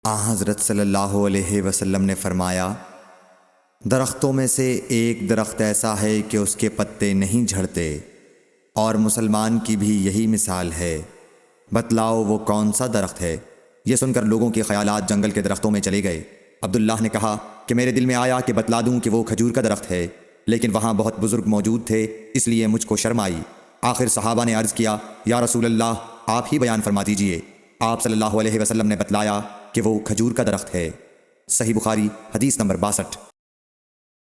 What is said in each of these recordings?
حضرت صلی اللہ علیہ وسلم نے فرمایا، درختوں میں سے ایک درخت ایسا ہے کہ اس کے پتے نہیں جھڑتے، اور مسلمان کی بھی یہی مثال ہے۔ بتلاؤ وہ کون سا درخت ہے؟ یہ سن کر لوگوں کے خیالات جنگل کے درختوں میں چلے گئے۔ عبداللہ نے کہا کہ میرے دل میں آیا کہ بتلا دوں کہ وہ کھجور کا درخت ہے، لیکن وہاں بہت بزرگ موجود تھے، اس لیے مجھ کو شرم آئی۔ آخر صحابہ نے عرض کیا، یا رسول اللہ، آپ ہی بیان فرما دیجئے۔ آپ صلی اللہ علیہ وسلم نے بتلایا کہ وہ کھجور کا درخت ہے۔ صحیح بخاری حدیث نمبر 62۔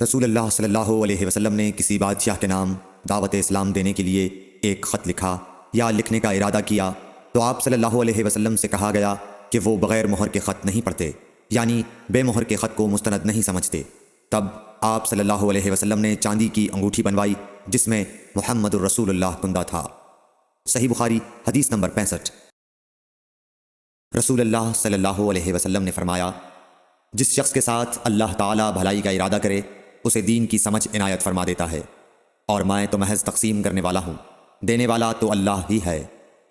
رسول اللہ صلی اللہ علیہ وسلم نے کسی بادشاہ کے نام دعوت اسلام دینے کے لیے ایک خط لکھا یا لکھنے کا ارادہ کیا تو آپ صلی اللہ علیہ وسلم سے کہا گیا کہ وہ بغیر مہر کے خط نہیں پڑھتے، یعنی بے مہر کے خط کو مستند نہیں سمجھتے۔ تب آپ صلی اللہ علیہ وسلم نے چاندی کی انگوٹھی بنوائی جس میں محمد الرسول اللہ کندہ تھا۔ صحیح بخاری حدیث نمبر 65۔ رسول اللہ صلی اللہ علیہ وسلم نے فرمایا، جس شخص کے ساتھ اللہ تعالیٰ بھلائی کا ارادہ کرے اسے دین کی سمجھ عنایت فرما دیتا ہے، اور میں تو محض تقسیم کرنے والا ہوں، دینے والا تو اللہ ہی ہے،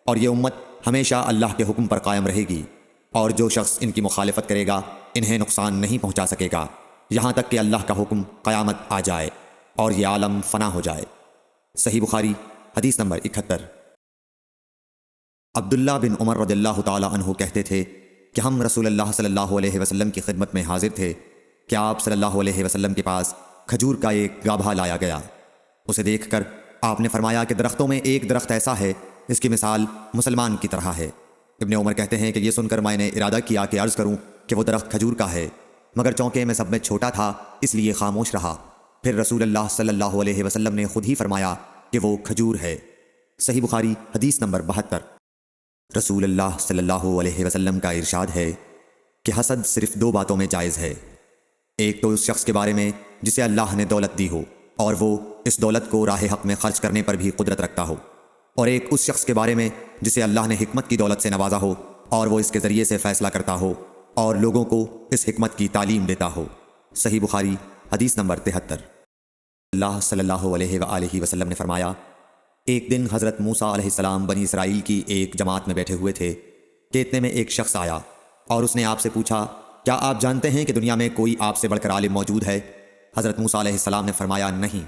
اور یہ امت ہمیشہ اللہ کے حکم پر قائم رہے گی، اور جو شخص ان کی مخالفت کرے گا انہیں نقصان نہیں پہنچا سکے گا، یہاں تک کہ اللہ کا حکم قیامت آ جائے اور یہ عالم فنا ہو جائے۔ صحیح بخاری حدیث نمبر 71۔ عبداللہ بن عمر رضی اللہ تعالی عنہ کہتے تھے کہ ہم رسول اللہ صلی اللہ علیہ وسلم کی خدمت میں حاضر تھے کہ آپ صلی اللہ علیہ وسلم کے پاس کھجور کا ایک گابھا لایا گیا۔ اسے دیکھ کر آپ نے فرمایا کہ درختوں میں ایک درخت ایسا ہے اس کی مثال مسلمان کی طرح ہے۔ ابن عمر کہتے ہیں کہ یہ سن کر میں نے ارادہ کیا کہ عرض کروں کہ وہ درخت کھجور کا ہے، مگر چونکہ میں سب میں چھوٹا تھا اس لیے خاموش رہا۔ پھر رسول اللہ صلی اللہ علیہ وسلم نے خود ہی فرمایا کہ وہ کھجور ہے۔ صحیح بخاری حدیث نمبر 72۔ رسول اللہ صلی اللہ علیہ وسلم کا ارشاد ہے کہ حسد صرف دو باتوں میں جائز ہے، ایک تو اس شخص کے بارے میں جسے اللہ نے دولت دی ہو اور وہ اس دولت کو راہ حق میں خرچ کرنے پر بھی قدرت رکھتا ہو، اور ایک اس شخص کے بارے میں جسے اللہ نے حکمت کی دولت سے نوازا ہو اور وہ اس کے ذریعے سے فیصلہ کرتا ہو اور لوگوں کو اس حکمت کی تعلیم دیتا ہو۔ صحیح بخاری حدیث نمبر 73۔ اللہ صلی اللہ علیہ وآلہ وسلم نے فرمایا، ایک دن حضرت موسیٰ علیہ السلام بنی اسرائیل کی ایک جماعت میں بیٹھے ہوئے تھے کہ اتنے میں ایک شخص آیا اور اس نے آپ سے پوچھا، کیا آپ جانتے ہیں کہ دنیا میں کوئی آپ سے بڑھ کر عالم موجود ہے؟ حضرت موسیٰ علیہ السلام نے فرمایا، نہیں۔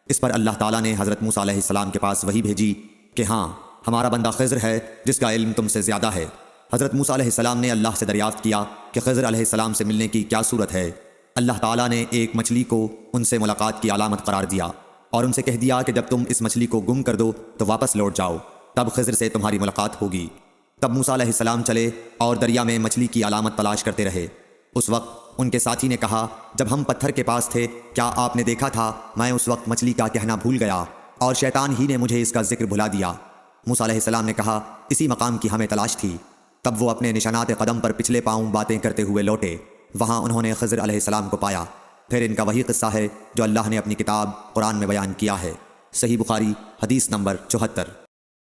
اس پر اللہ تعالیٰ نے حضرت موسیٰ علیہ السلام کے پاس وحی بھیجی کہ ہاں، ہمارا بندہ خضر ہے جس کا علم تم سے زیادہ ہے۔ حضرت موسیٰ علیہ السلام نے اللہ سے دریافت کیا کہ خضر علیہ السلام سے ملنے کی کیا صورت ہے؟ اللہ تعالیٰ نے ایک مچھلی کو ان سے ملاقات کی علامت قرار دیا اور ان سے کہہ دیا کہ جب تم اس مچھلی کو گم کر دو تو واپس لوٹ جاؤ، تب خضر سے تمہاری ملاقات ہوگی۔ تب موسیٰ علیہ السلام چلے اور دریا میں مچھلی کی علامت تلاش کرتے رہے۔ اس وقت ان کے ساتھی نے کہا، جب ہم پتھر کے پاس تھے کیا آپ نے دیکھا تھا؟ میں اس وقت مچھلی کا کہنا بھول گیا اور شیطان ہی نے مجھے اس کا ذکر بھلا دیا۔ موسیٰ علیہ السلام نے کہا، اسی مقام کی ہمیں تلاش تھی۔ تب وہ اپنے نشانات قدم پر پچھلے پاؤں باتیں کرتے ہوئے لوٹے، وہاں انہوں نے خضر علیہ السلام کو پایا۔ پھر ان کا وہی قصہ ہے جو اللہ نے اپنی کتاب قرآن میں بیان کیا ہے۔ صحیح بخاری حدیث نمبر 74۔